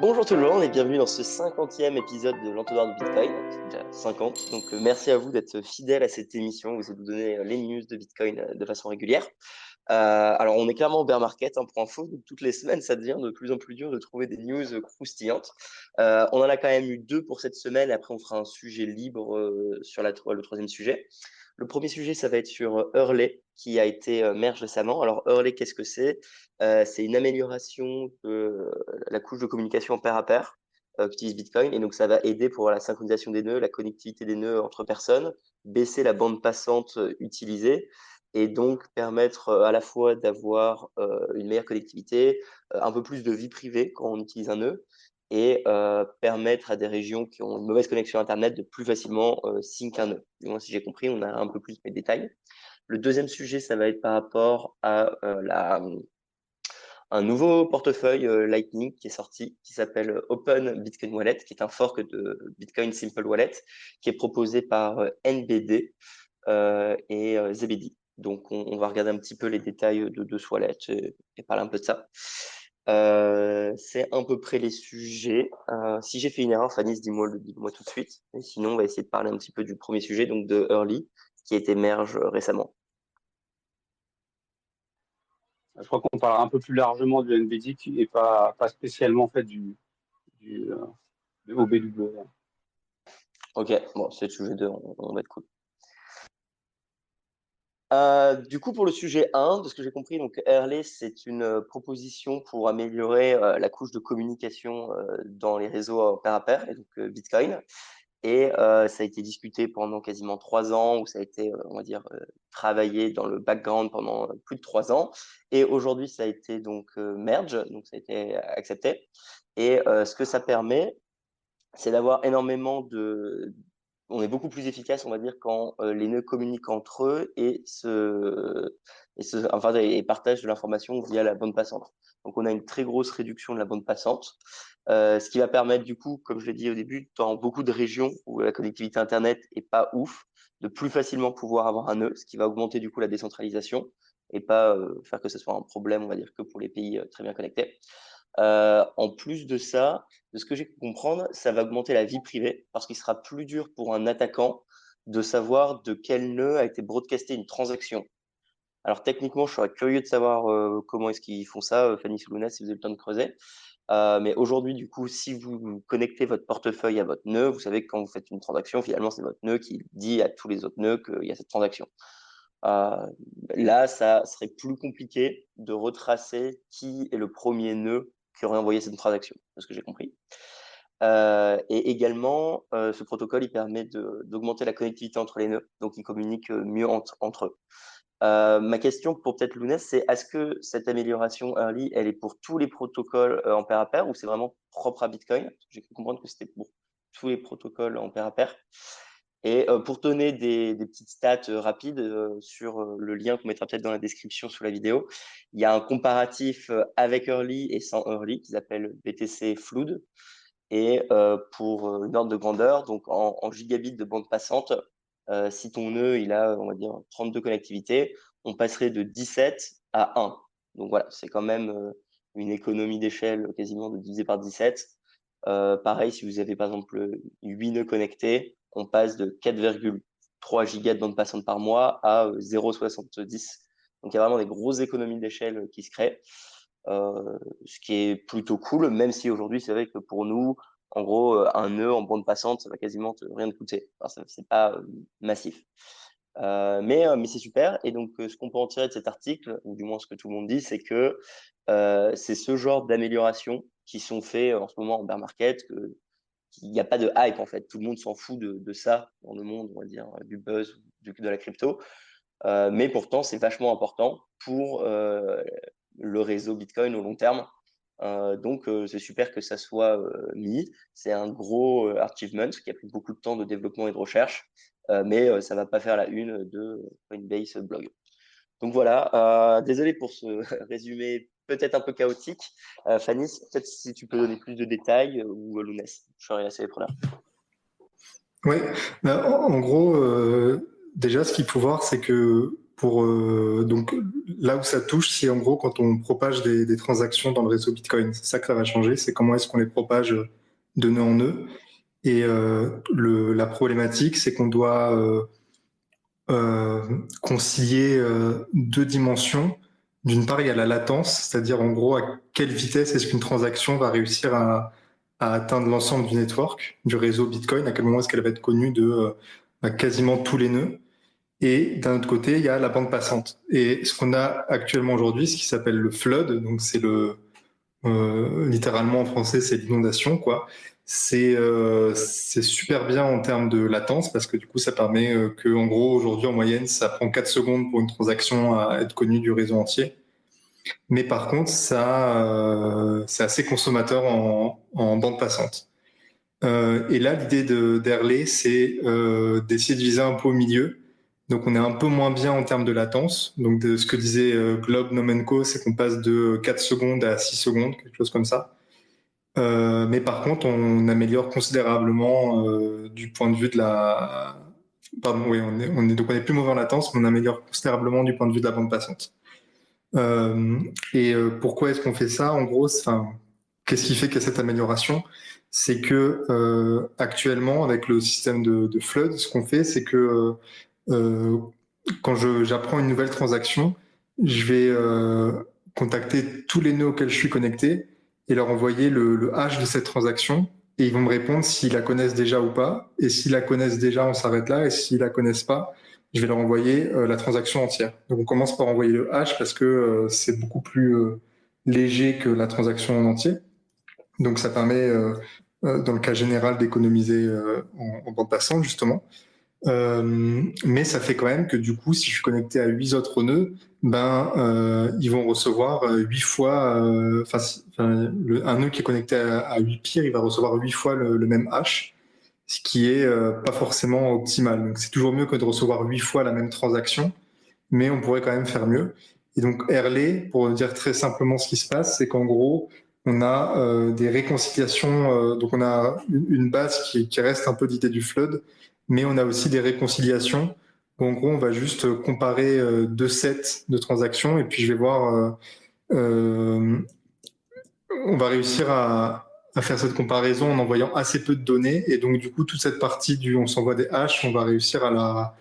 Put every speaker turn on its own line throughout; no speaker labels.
Bonjour tout le monde et bienvenue dans ce 50e épisode de l'Entonnoir du Bitcoin. C'est déjà 50, donc merci à vous d'être fidèles à cette émission. Vous allez nous donner les news de Bitcoin de façon régulière. Alors on est clairement au bear market, hein, pour info, donc toutes les semaines ça devient de plus en plus dur de trouver des news croustillantes. On en a quand même eu deux pour cette semaine, après on fera un sujet libre sur le troisième sujet. Le premier sujet, ça va être sur Hurley, qui a été merge récemment. Alors Hurley, qu'est-ce que c'est? C'est une amélioration de la couche de communication pair à pair qu'utilise Bitcoin. Et donc, ça va aider pour la synchronisation des nœuds, la connectivité des nœuds entre personnes, baisser la bande passante utilisée et donc permettre à la fois d'avoir une meilleure connectivité, un peu plus de vie privée quand on utilise un nœud et permettre à des régions qui ont une mauvaise connexion Internet de plus facilement sync un nœud. Du moins, si j'ai compris, on a un peu plus de détails. Le deuxième sujet, ça va être par rapport à un nouveau portefeuille Lightning qui est sorti, qui s'appelle Open Bitcoin Wallet, qui est un fork de Bitcoin Simple Wallet, qui est proposé par NBD et Zebedee. Donc, on va regarder un petit peu les détails de ce wallet et parler un peu de ça. C'est à peu près les sujets. Si j'ai fait une erreur, Fanny, dis-moi tout de suite. Et sinon, on va essayer de parler un petit peu du premier sujet, donc de Early, qui a été merge récemment.
Je crois qu'on parlera un peu plus largement du NVD et pas spécialement en fait du de OBW.
Ok, bon, c'est le sujet 2, on va être cool. Du coup, pour le sujet 1, de ce que j'ai compris, donc Airlay, c'est une proposition pour améliorer la couche de communication dans les réseaux pair à pair, et donc Bitcoin. Et ça a été discuté pendant quasiment 3 ans, où ça a été, on va dire, travaillé dans le background pendant plus de 3 ans. Et aujourd'hui, ça a été donc merge, donc ça a été accepté. Et ce que ça permet, c'est d'avoir énormément de... On est beaucoup plus efficace, on va dire, quand les nœuds communiquent entre eux et partagent de l'information via la bande passante. Donc, on a une très grosse réduction de la bande passante, ce qui va permettre, du coup, comme je l'ai dit au début, dans beaucoup de régions où la connectivité Internet est pas ouf, de plus facilement pouvoir avoir un nœud, ce qui va augmenter, du coup, la décentralisation et pas faire que ce soit un problème, on va dire, que pour les pays très bien connectés. En plus de ça, de ce que j'ai pu comprendre, ça va augmenter la vie privée parce qu'il sera plus dur pour un attaquant de savoir de quel nœud a été broadcasté une transaction. Alors techniquement, je serais curieux de savoir comment est-ce qu'ils font ça, Fanny Soulouna, si vous avez le temps de creuser. Mais aujourd'hui, du coup, si vous connectez votre portefeuille à votre nœud, vous savez que quand vous faites une transaction, finalement, c'est votre nœud qui dit à tous les autres nœuds qu'il y a cette transaction. Euh, Là, ça serait plus compliqué de retracer qui est le premier nœud qui aurait envoyé cette transaction, de ce que j'ai compris. Et également, ce protocole, il permet d'augmenter la connectivité entre les nœuds, donc ils communiquent mieux entre eux. Ma question pour peut-être Lounès, c'est est-ce que cette amélioration early, elle est pour tous les protocoles en pair à pair ou c'est vraiment propre à Bitcoin? J'ai cru comprendre que c'était pour tous les protocoles en pair à pair. Et pour donner des petites stats rapides sur le lien qu'on mettra peut-être dans la description sous la vidéo, il y a un comparatif avec Early et sans Early qui s'appelle BTC Flood. Et pour une ordre de grandeur, donc en gigabits de bande passante, si ton nœud il a, on va dire, 32 connectivités, on passerait de 17 à 1. Donc voilà, c'est quand même une économie d'échelle quasiment de diviser par 17. Pareil, si vous avez par exemple 8 nœuds connectés, on passe de 4,3 gigas de bande passante par mois à 0,70. Donc il y a vraiment des grosses économies d'échelle qui se créent, ce qui est plutôt cool, même si aujourd'hui c'est vrai que pour nous, en gros, un nœud en bande passante, ça va quasiment rien te coûter. Enfin, c'est pas massif. Mais c'est super. Et donc, ce qu'on peut en tirer de cet article, ou du moins ce que tout le monde dit, c'est que c'est ce genre d'améliorations qui sont faits en ce moment en bear market, qu'il n'y a pas de hype en fait. Tout le monde s'en fout de ça dans le monde, on va dire, du buzz, de la crypto. Mais pourtant, c'est vachement important pour le réseau Bitcoin au long terme. Donc, c'est super que ça soit mis. C'est un gros achievement qui a pris beaucoup de temps de développement et de recherche, mais ça va pas faire la une de Coinbase blog. Donc voilà, désolé pour ce résumé peut-être un peu chaotique. Fanny, peut-être si tu peux donner plus de détails ou Lounès, je serais assez preneur.
Oui, en gros, déjà, ce qu'il faut voir, c'est que Donc là où ça touche, c'est en gros quand on propage des transactions dans le réseau Bitcoin. C'est ça que ça va changer, c'est comment est-ce qu'on les propage de nœud en nœud. Et la problématique, c'est qu'on doit concilier deux dimensions. D'une part, il y a la latence, c'est-à-dire en gros à quelle vitesse est-ce qu'une transaction va réussir à atteindre l'ensemble du network, du réseau Bitcoin, à quel moment est-ce qu'elle va être connue de quasiment tous les nœuds. Et d'un autre côté, il y a la bande passante. Et ce qu'on a actuellement aujourd'hui, ce qui s'appelle le flood, donc c'est littéralement en français, c'est l'inondation, quoi. C'est super bien en termes de latence parce que du coup, ça permet que, en gros, aujourd'hui, en moyenne, ça prend 4 secondes pour une transaction à être connue du réseau entier. Mais par contre, c'est assez consommateur en bande passante. Et là, l'idée d'Airlay, c'est d'essayer de viser un peu au milieu. Donc, on est un peu moins bien en termes de latence. Donc, de ce que disait Globe Nomenco, c'est qu'on passe de 4 secondes à 6 secondes, quelque chose comme ça. Mais par contre, on améliore considérablement du point de vue de la... Pardon, oui, donc on est plus mauvais en latence, mais on améliore considérablement du point de vue de la bande passante. Pourquoi est-ce qu'on fait ça? En gros, qu'est-ce qui fait qu'il y a cette amélioration? C'est que actuellement, avec le système de flood, ce qu'on fait, c'est que quand j'apprends une nouvelle transaction, je vais contacter tous les nœuds auxquels je suis connecté et leur envoyer le hash de cette transaction. Et ils vont me répondre s'ils la connaissent déjà ou pas. Et s'ils la connaissent déjà, on s'arrête là. Et s'ils la connaissent pas, je vais leur envoyer la transaction entière. Donc on commence par envoyer le hash parce que c'est beaucoup plus léger que la transaction en entier. Donc ça permet, dans le cas général, d'économiser en bande passante, justement. Mais ça fait quand même que du coup, si je suis connecté à 8 autres nœuds, ils vont recevoir 8 fois, un nœud qui est connecté à 8 peers, il va recevoir 8 fois le même hash, ce qui est pas forcément optimal. Donc c'est toujours mieux que de recevoir 8 fois la même transaction, mais on pourrait quand même faire mieux. Et donc Airlay, pour dire très simplement ce qui se passe, c'est qu'en gros, on a des réconciliations, donc on a une base qui reste un peu l'idée du flood, mais on a aussi des réconciliations où en gros, on va juste comparer deux sets de transactions et puis je vais voir, on va réussir à faire cette comparaison en envoyant assez peu de données et donc du coup, toute cette partie du on s'envoie des hashes, on va réussir à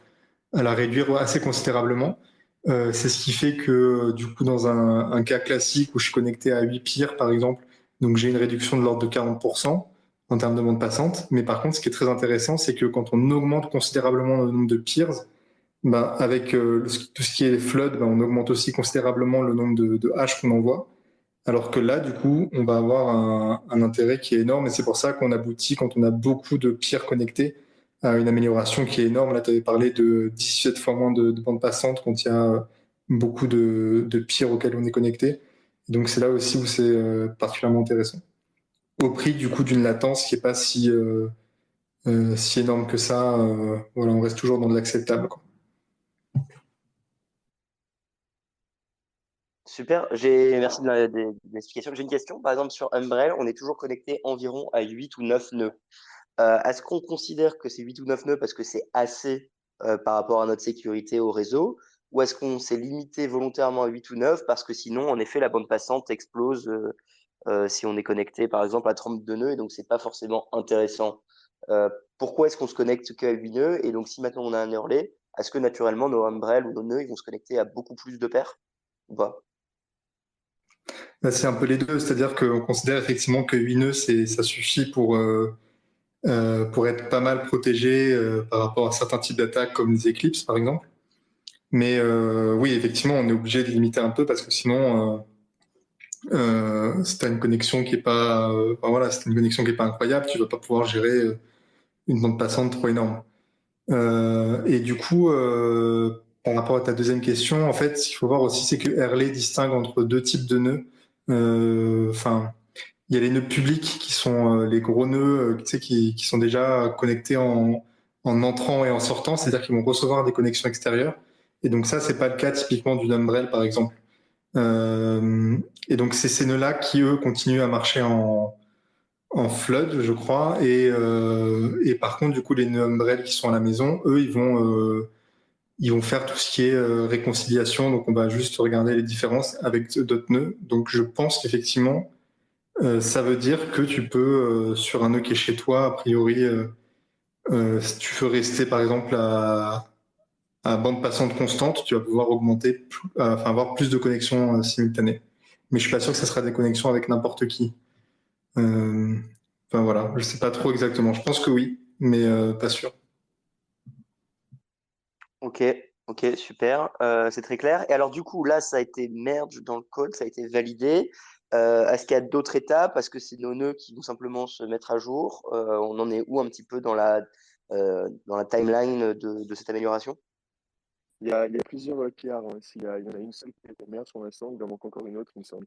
la réduire assez considérablement. C'est ce qui fait que, du coup, dans un cas classique où je suis connecté à 8 peers, par exemple, donc j'ai une réduction de l'ordre de 40% en termes de bande passante. Mais par contre, ce qui est très intéressant, c'est que quand on augmente considérablement le nombre de peers, avec tout ce qui est flood, on augmente aussi considérablement le nombre de hash qu'on envoie. Alors que là, du coup, on va avoir un intérêt qui est énorme et c'est pour ça qu'on aboutit, quand on a beaucoup de peers connectés, à une amélioration qui est énorme. Là, tu avais parlé de 17 fois moins de bande passante quand il y a beaucoup de peers auxquels on est connecté. Donc c'est là aussi où c'est particulièrement intéressant. Au prix du coup d'une latence qui n'est pas si énorme que ça. Voilà, on reste toujours dans de l'acceptable, quoi.
Super, merci de l'explication. J'ai une question, par exemple, sur Umbrel, on est toujours connecté environ à 8 ou 9 nœuds. Est-ce qu'on considère que c'est 8 ou 9 nœuds parce que c'est assez par rapport à notre sécurité au réseau, ou est-ce qu'on s'est limité volontairement à 8 ou 9 parce que sinon, en effet, la bande passante explose si on est connecté, par exemple, à 32 nœuds, et donc c'est pas forcément intéressant. Euh, Pourquoi est-ce qu'on se connecte qu'à 8 nœuds? Et donc, si maintenant on a un Hurley, est-ce que naturellement nos Umbrel ou nos nœuds ils vont se connecter à beaucoup plus de paires ou pas?
Là, c'est un peu les deux, c'est-à-dire qu'on considère effectivement que 8 nœuds, ça suffit pour être pas mal protégé par rapport à certains types d'attaques comme les éclipses, par exemple. Mais oui, effectivement, on est obligé de limiter un peu parce que sinon, si tu as une connexion qui est pas, voilà, si t'as une connexion qui est pas incroyable, tu vas pas pouvoir gérer une bande passante trop énorme. Et du coup, par rapport à ta deuxième question, en fait, ce qu'il faut voir aussi, c'est que Airlay distingue entre deux types de nœuds. Enfin, il y a les nœuds publics qui sont les gros nœuds, tu sais, qui sont déjà connectés en entrant et en sortant, c'est-à-dire qu'ils vont recevoir des connexions extérieures. Et donc ça, c'est pas le cas typiquement d'une Umbrel, par exemple. Euh, et donc c'est ces nœuds-là qui, eux, continuent à marcher en flood, je crois. Et par contre, du coup, les nœuds Umbrel qui sont à la maison, eux, ils vont faire tout ce qui est réconciliation. Donc, on va juste regarder les différences avec d'autres nœuds. Donc, je pense qu'effectivement, ça veut dire que tu peux, sur un nœud qui est chez toi, a priori, si tu veux rester, par exemple, à bande passante constante, tu vas pouvoir augmenter, enfin, avoir plus de connexions simultanées. Mais je suis pas sûr que ça sera des connexions avec n'importe qui. Enfin, voilà, je sais pas trop exactement. Je pense que oui, mais pas sûr.
Ok, ok, super, c'est très clair. Et alors du coup, là, ça a été merge dans le code, ça a été validé. Est-ce qu'il y a d'autres étapes? Est-ce que c'est nos nœuds qui vont simplement se mettre à jour? On en est où un petit peu dans la timeline de cette amélioration?
Il y a plusieurs PR, hein. Il y en a une seule qui a été merge pour l'instant, il en manque encore une autre, il me semble.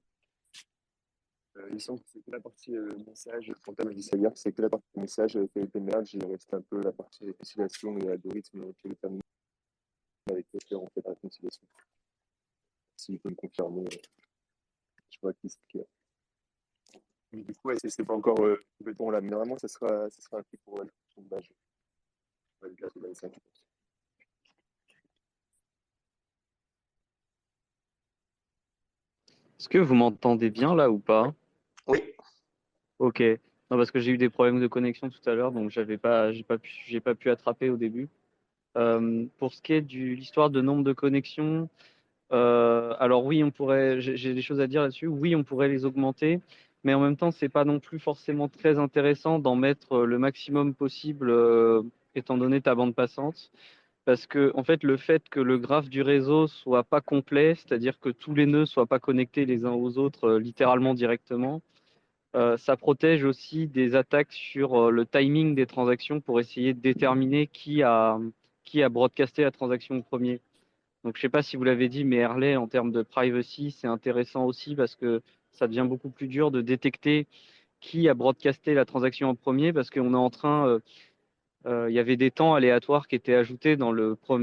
Il me semble que c'est que la partie message, Frontal m'a dit ça hier, c'est que la partie message qui a été merge, il reste un peu la partie réconciliation et algorithme qui est terminé avec lequel on fait la réconciliation. Si vous pouvez me confirmer, je vois qui c'est qui est. Mais du coup, ouais, c'est pas encore complètement là, mais normalement, ça sera un truc pour la fonction de base. On va le garder dans les 5, je pense.
Est-ce que vous m'entendez bien là ou pas?
Oui,
Ok. Non, parce que j'ai eu des problèmes de connexion tout à l'heure, donc j'ai pas pu attraper au début. Pour ce qui est de l'histoire de nombre de connexions, alors oui, j'ai des choses à dire là-dessus. Oui, on pourrait les augmenter, mais en même temps, c'est pas non plus forcément très intéressant d'en mettre le maximum possible, étant donné ta bande passante. Parce que, en fait, le fait que le graphe du réseau soit pas complet, c'est-à-dire que tous les nœuds soient pas connectés les uns aux autres, littéralement directement, ça protège aussi des attaques sur le timing des transactions pour essayer de déterminer qui a broadcasté la transaction en premier. Donc, je sais pas si vous l'avez dit, mais Herley, en termes de privacy, c'est intéressant aussi parce que ça devient beaucoup plus dur de détecter qui a broadcasté la transaction en premier parce qu'on est en train, il y avait des temps aléatoires qui étaient ajoutés enfin,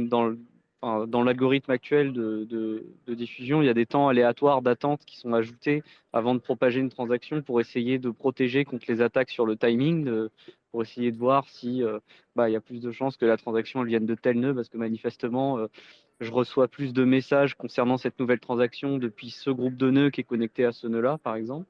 dans l'algorithme actuel de diffusion. Il y a des temps aléatoires d'attente qui sont ajoutés avant de propager une transaction pour essayer de protéger contre les attaques sur le timing, pour essayer de voir si il y a plus de chances que la transaction elle vienne de tel nœud, parce que manifestement, je reçois plus de messages concernant cette nouvelle transaction depuis ce groupe de nœuds qui est connecté à ce nœud-là, par exemple.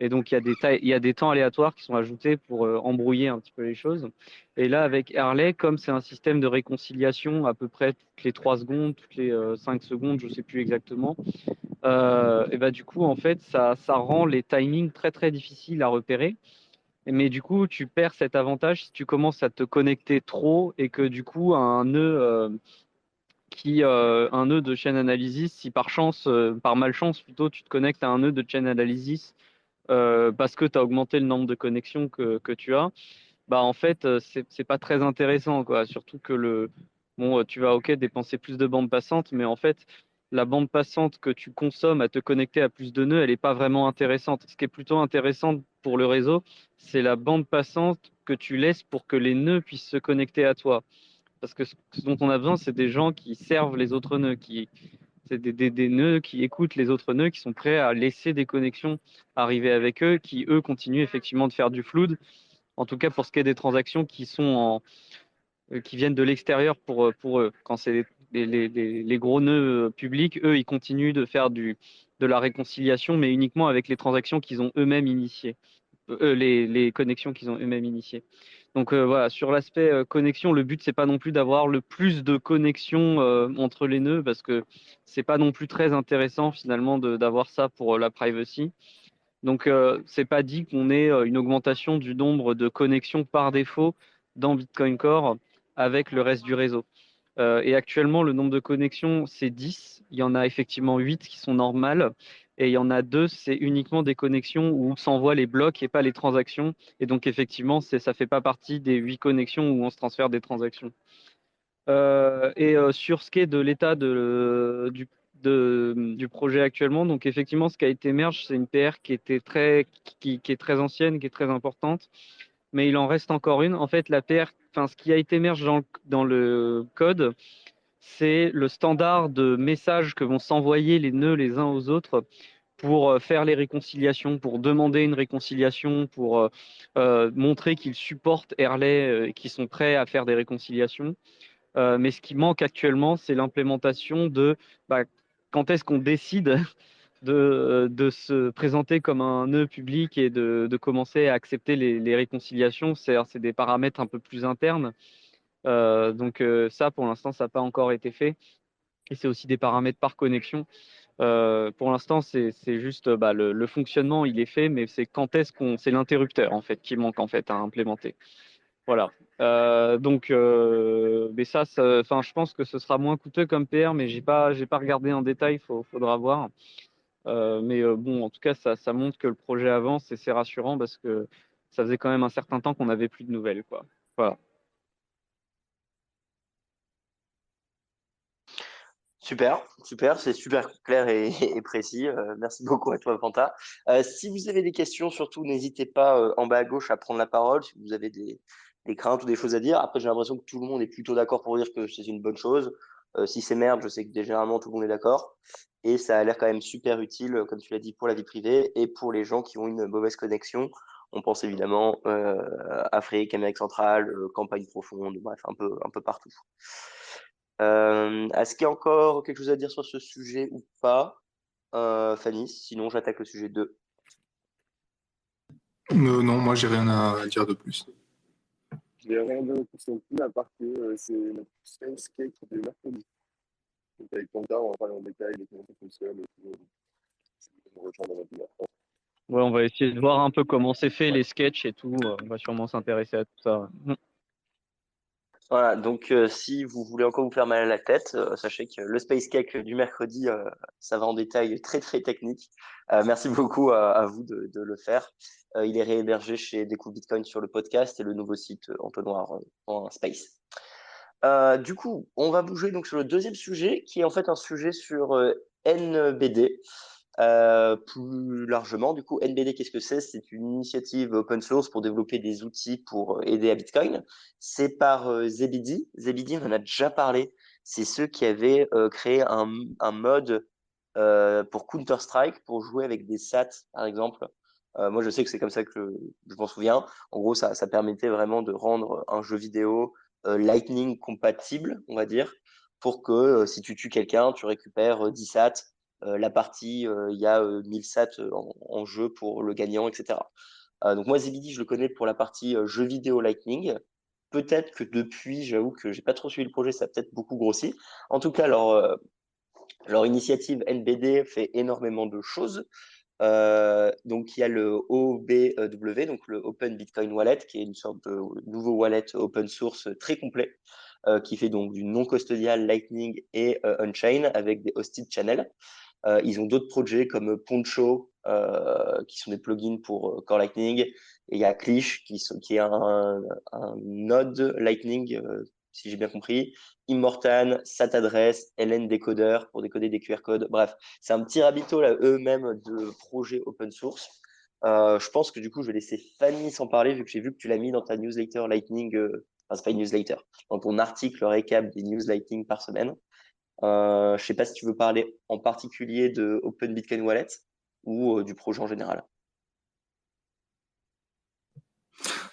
Et donc, il y a des temps aléatoires qui sont ajoutés pour embrouiller un petit peu les choses. Et là, avec Harley, comme c'est un système de réconciliation à peu près toutes les 3 secondes, toutes les 5 secondes, je ne sais plus exactement, et ben, du coup, en fait, ça rend les timings très, très difficiles à repérer. Mais du coup, tu perds cet avantage si tu commences à te connecter trop et que du coup, un nœud de chaîne analysis, si par chance, par malchance plutôt, tu te connectes à un nœud de chaîne analysis parce que tu as augmenté le nombre de connexions que tu as, bah en fait, c'est pas très intéressant, quoi. Surtout que bon, tu vas, ok, dépenser plus de bande passante, mais en fait, la bande passante que tu consommes à te connecter à plus de nœuds, elle n'est pas vraiment intéressante. Ce qui est plutôt intéressant pour le réseau, c'est la bande passante que tu laisses pour que les nœuds puissent se connecter à toi. Parce que ce dont on a besoin, c'est des gens qui servent les autres nœuds, c'est des nœuds qui écoutent les autres nœuds, qui sont prêts à laisser des connexions arriver avec eux, qui eux continuent effectivement de faire du fluid. En tout cas, pour ce qui est des transactions qui viennent de l'extérieur pour eux. Quand c'est les gros nœuds publics, eux, ils continuent de faire de la réconciliation, mais uniquement avec les transactions qu'ils ont eux-mêmes initiées, les connexions qu'ils ont eux-mêmes initiées. Donc voilà, sur l'aspect connexion, le but c'est pas non plus d'avoir le plus de connexions entre les nœuds parce que c'est pas non plus très intéressant finalement d'avoir ça pour la privacy. Donc c'est pas dit qu'on ait une augmentation du nombre de connexions par défaut dans Bitcoin Core avec le reste du réseau. Et actuellement, le nombre de connexions, c'est 10. Il y en a effectivement 8 qui sont normales. Et il y en a 2, c'est uniquement des connexions où on s'envoie les blocs et pas les transactions. Et donc, effectivement, ça ne fait pas partie des 8 connexions où on se transfère des transactions. Sur ce qui est de l'état du projet actuellement, donc effectivement, ce qui a été merge, c'est une PR qui est très ancienne, qui est très importante, mais il en reste encore une. En fait, la PR, enfin, ce qui a été merge dans le code, c'est le standard de messages que vont s'envoyer les nœuds les uns aux autres pour faire les réconciliations, pour demander une réconciliation, pour montrer qu'ils supportent Erlay et qu'ils sont prêts à faire des réconciliations. Mais ce qui manque actuellement, c'est l'implémentation de quand est-ce qu'on décide de se présenter comme un nœud public et de commencer à accepter les réconciliations. C'est des paramètres un peu plus internes. Donc ça, pour l'instant, ça n'a pas encore été fait. Et c'est aussi des paramètres par connexion. Pour l'instant, c'est juste le fonctionnement, il est fait, mais c'est quand est-ce c'est l'interrupteur en fait qui manque en fait à implémenter. Voilà. Mais enfin, je pense que ce sera moins coûteux comme PR, mais j'ai pas regardé en détail, faudra voir. Bon, en tout cas, ça montre que le projet avance et c'est rassurant parce que ça faisait quand même un certain temps qu'on n'avait plus de nouvelles, quoi. Voilà.
Super, c'est super clair et précis. Merci beaucoup à toi, Fanta. Si vous avez des questions, surtout, n'hésitez pas en bas à gauche à prendre la parole si vous avez des craintes ou des choses à dire. Après, j'ai l'impression que tout le monde est plutôt d'accord pour dire que c'est une bonne chose. Si c'est merde, je sais que généralement tout le monde est d'accord. Et ça a l'air quand même super utile, comme tu l'as dit, pour la vie privée et pour les gens qui ont une mauvaise connexion. On pense évidemment Afrique, Amérique centrale, campagne profonde, bref, un peu partout. Est-ce qu'il y a encore quelque chose à dire sur ce sujet ou pas, Fanny? Sinon, j'attaque le sujet 2.
Non, moi, j'ai rien à dire de plus.
J'ai rien de plus non plus, à part que c'est notre space cake de mercredi. Donc avec Panda, on va parler en détail de comment ça fonctionne et tout. Si vous voulez nous rejoindre dans notre vie.
Ouais, on va essayer de voir un peu comment c'est fait, les sketchs et tout. On va sûrement s'intéresser à tout ça.
Voilà, donc si vous voulez encore vous faire mal à la tête, sachez que le Space Cake du mercredi, ça va en détail très très technique. Merci beaucoup à vous de le faire. Il est réhébergé chez Découvre Bitcoin sur le podcast et le nouveau site entonnoir.space. Du coup, on va bouger donc sur le deuxième sujet, qui est en fait un sujet sur NBD. Plus largement, du coup, NBD, qu'est-ce que c'est? C'est une initiative open source pour développer des outils pour aider à Bitcoin. C'est par Zebedee. Zebedee, on en a déjà parlé. C'est ceux qui avaient créé un mode pour Counter-Strike, pour jouer avec des SAT, par exemple. Moi, je sais que c'est comme ça que je m'en souviens. En gros, ça permettait vraiment de rendre un jeu vidéo Lightning compatible, on va dire, pour que si tu tues quelqu'un, tu récupères 10 SAT. La partie, il y a 1000 SAT en jeu pour le gagnant, etc. Donc moi, Zebedee, je le connais pour la partie jeu vidéo Lightning. Peut-être que depuis, j'avoue que j'ai pas trop suivi le projet, ça a peut-être beaucoup grossi. En tout cas, leur initiative NBD fait énormément de choses. Donc il y a le OBW, donc le Open Bitcoin Wallet, qui est une sorte de nouveau wallet open source très complet, qui fait donc du non custodial Lightning et on-chain avec des hosted channels. Ils ont d'autres projets comme Poncho, qui sont des plugins pour Core Lightning. Et il y a Clich, qui est un node Lightning, si j'ai bien compris. Immortan, SatAddress, LN Decoder pour décoder des QR codes. Bref, c'est un petit rabbit-hole à eux-mêmes de projets open source. Je pense que du coup, je vais laisser Fanny s'en parler, vu que j'ai vu que tu l'as mis dans ta newsletter Lightning. Enfin, c'est pas une newsletter, dans ton article récap des news Lightning par semaine. Je ne sais pas si tu veux parler en particulier de Open Bitcoin Wallet ou du projet en général.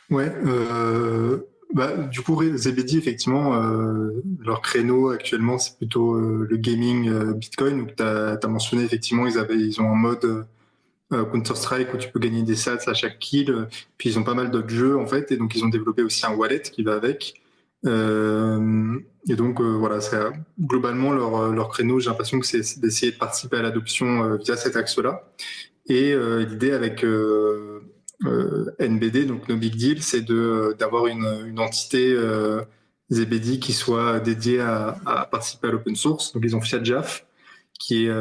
Ouais, du coup, Zebedee, effectivement, leur créneau actuellement, c'est plutôt le gaming Bitcoin. Donc, tu as mentionné, effectivement, ils ont un mode Counter-Strike où tu peux gagner des sats à chaque kill. Puis, ils ont pas mal d'autres jeux, en fait. Et donc, ils ont développé aussi un wallet qui va avec. Et donc, voilà, globalement, leur créneau, j'ai l'impression que c'est d'essayer de participer à l'adoption via cet axe-là. Et l'idée avec NBD, donc No Big Deal, c'est d'avoir une entité Zebedee qui soit dédiée à participer à l'open source. Donc ils ont FiatJaf, qui est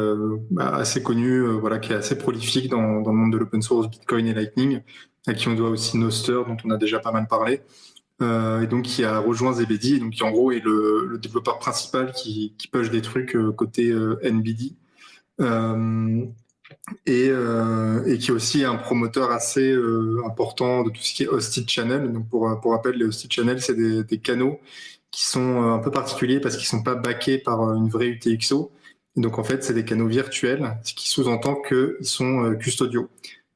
assez connu, voilà, qui est assez prolifique dans le monde de l'open source, Bitcoin et Lightning, à qui on doit aussi Noster, dont on a déjà pas mal parlé. Et donc qui a rejoint Zebedee, et donc qui en gros est le développeur principal qui push des trucs côté NBD. Et qui est aussi un promoteur assez important de tout ce qui est hosted channel. Donc pour rappel, les hosted channels, c'est des canaux qui sont un peu particuliers parce qu'ils sont pas backés par une vraie UTXO. Et donc en fait, c'est des canaux virtuels, ce qui sous-entend qu'ils sont custodiaux.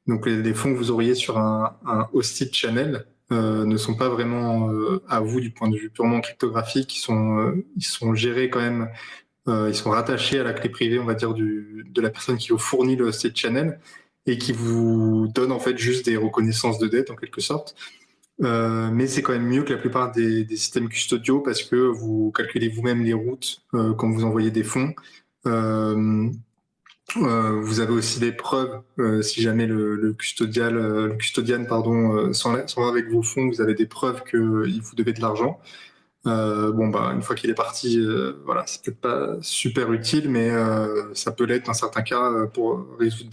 Donc les fonds que vous auriez sur un hosted channel, ne sont pas vraiment à vous du point de vue purement cryptographique. Ils sont gérés quand même, ils sont rattachés à la clé privée, on va dire, de la personne qui vous fournit le state channel et qui vous donne en fait juste des reconnaissances de dette en quelque sorte. Mais c'est quand même mieux que la plupart des systèmes custodiaux parce que vous calculez vous-même les routes quand vous envoyez des fonds. Vous avez aussi des preuves si jamais le custodian s'en va avec vos fonds, vous avez des preuves qu'il vous devez de l'argent. Bon bah une fois qu'il est parti, voilà, c'est peut-être pas super utile, mais ça peut l'être dans certains cas pour résoudre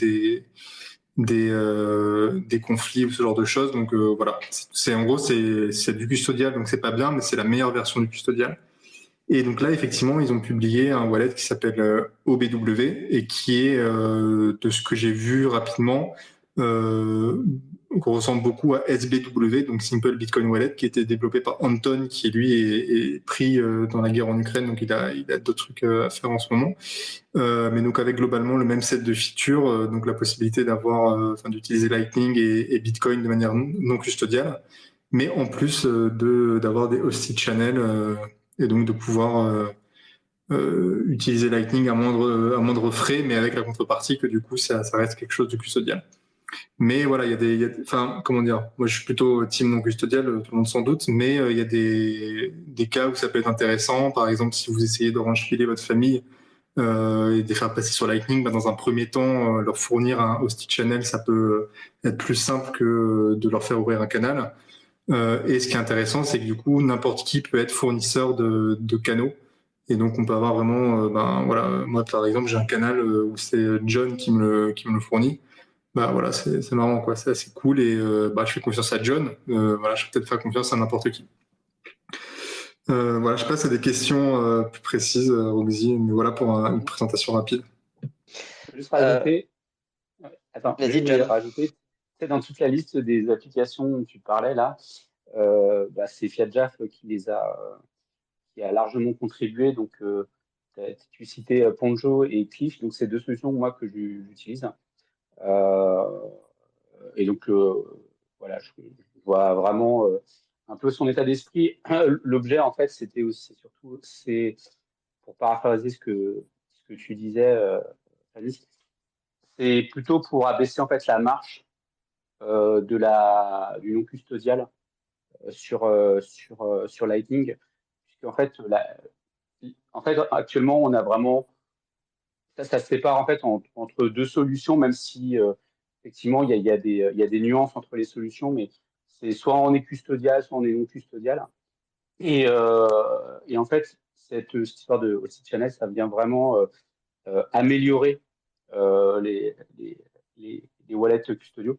des conflits ou ce genre de choses. Donc voilà, c'est en gros c'est du custodial, donc c'est pas bien, mais c'est la meilleure version du custodial. Et donc là, effectivement, ils ont publié un wallet qui s'appelle OBW et qui est, de ce que j'ai vu rapidement, ressemble beaucoup à SBW, donc Simple Bitcoin Wallet, qui était développé par Anton, qui lui est pris dans la guerre en Ukraine, donc il a d'autres trucs à faire en ce moment. Mais donc avec globalement le même set de features, donc la possibilité d'utiliser Lightning et Bitcoin de manière non custodiale, mais en plus d'avoir des hosted channels et donc de pouvoir utiliser Lightning à moindre frais, mais avec la contrepartie que du coup ça reste quelque chose de custodial. Mais voilà, enfin, comment dire, moi je suis plutôt team non custodial, tout le monde sans doute, mais il y a des cas où ça peut être intéressant. Par exemple, si vous essayez de renfiler votre famille et de les faire passer sur Lightning, bah, dans un premier temps, leur fournir un hosted channel, ça peut être plus simple que de leur faire ouvrir un canal. Et ce qui est intéressant, c'est que du coup, n'importe qui peut être fournisseur de canaux. Et donc, on peut avoir vraiment, voilà, moi par exemple, j'ai un canal où c'est John qui me le fournit. Bah voilà, c'est marrant quoi, c'est assez cool et je fais confiance à John. Voilà, je vais peut-être faire confiance à n'importe qui. Voilà, je sais pas si tu as des questions plus précises, Roxy, mais voilà pour une présentation rapide.
Je veux juste rajouter. Attends,
Vas-y,
je voulais
John.
rajouter, dans toute la liste des applications dont tu parlais là, c'est FiatJaf qui a largement contribué. Donc, tu citais Ponjo et Cliff, donc c'est deux solutions moi que j'utilise. Et donc, voilà, je vois vraiment un peu son état d'esprit. L'objet, en fait, c'était aussi surtout, c'est pour paraphraser ce que tu disais, Alice, c'est plutôt pour abaisser en fait la marche du non custodial sur Lightning, puisqu'en fait, actuellement, on a vraiment ça se sépare en fait entre deux solutions, même si effectivement il y a des nuances entre les solutions, mais c'est soit on est custodial, soit on est non custodial. Et en fait, cette histoire de hosted channel, ça vient vraiment améliorer les wallets custodiaux.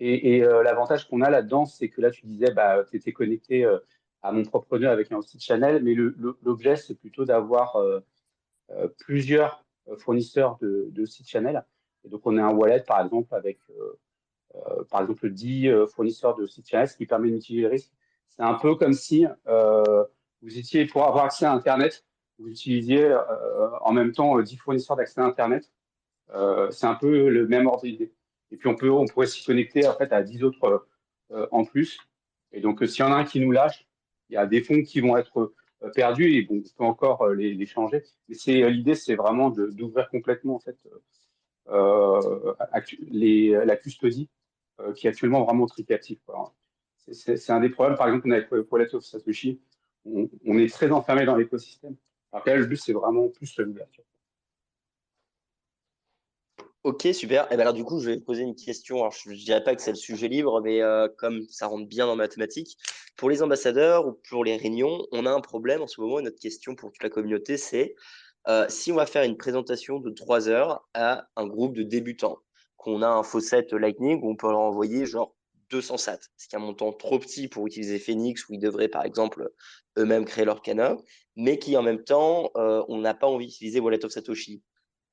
Et l'avantage qu'on a là-dedans, c'est que là, tu disais, tu étais connecté à mon propre nœud avec un hosted channel, mais l'objet, c'est plutôt d'avoir plusieurs fournisseurs de hosted channel. Et donc, on a un wallet, par exemple, avec par exemple 10 fournisseurs de hosted channel, ce qui permet de mitiger les risques. C'est un peu comme si vous étiez, pour avoir accès à Internet, vous utilisiez en même temps 10 fournisseurs d'accès à Internet. C'est un peu le même ordre d'idée. Et puis, on pourrait s'y connecter en fait, à 10 autres en plus. Et donc, s'il y en a un qui nous lâche, il y a des fonds qui vont être perdus et bon, on peut encore les changer. Mais l'idée, c'est vraiment d'ouvrir complètement en fait, la custodie qui est actuellement vraiment très captive. C'est un des problèmes, par exemple, on a avec Wallet of Satoshi, on est très enfermé dans l'écosystème. Alors que là, le but, c'est vraiment plus l'ouverture.
Ok, super. Et ben alors du coup, je vais poser une question. Alors, je ne dirais pas que c'est le sujet libre, mais comme ça rentre bien dans ma thématique, pour les ambassadeurs ou pour les réunions, on a un problème en ce moment. Et notre question pour toute la communauté, c'est si on va faire une présentation de 3 heures à un groupe de débutants, qu'on a un faucet Lightning où on peut leur envoyer genre 200 sats, ce qui est un montant trop petit pour utiliser Phoenix, où ils devraient par exemple eux-mêmes créer leur canal, mais qui en même temps, on n'a pas envie d'utiliser Wallet of Satoshi.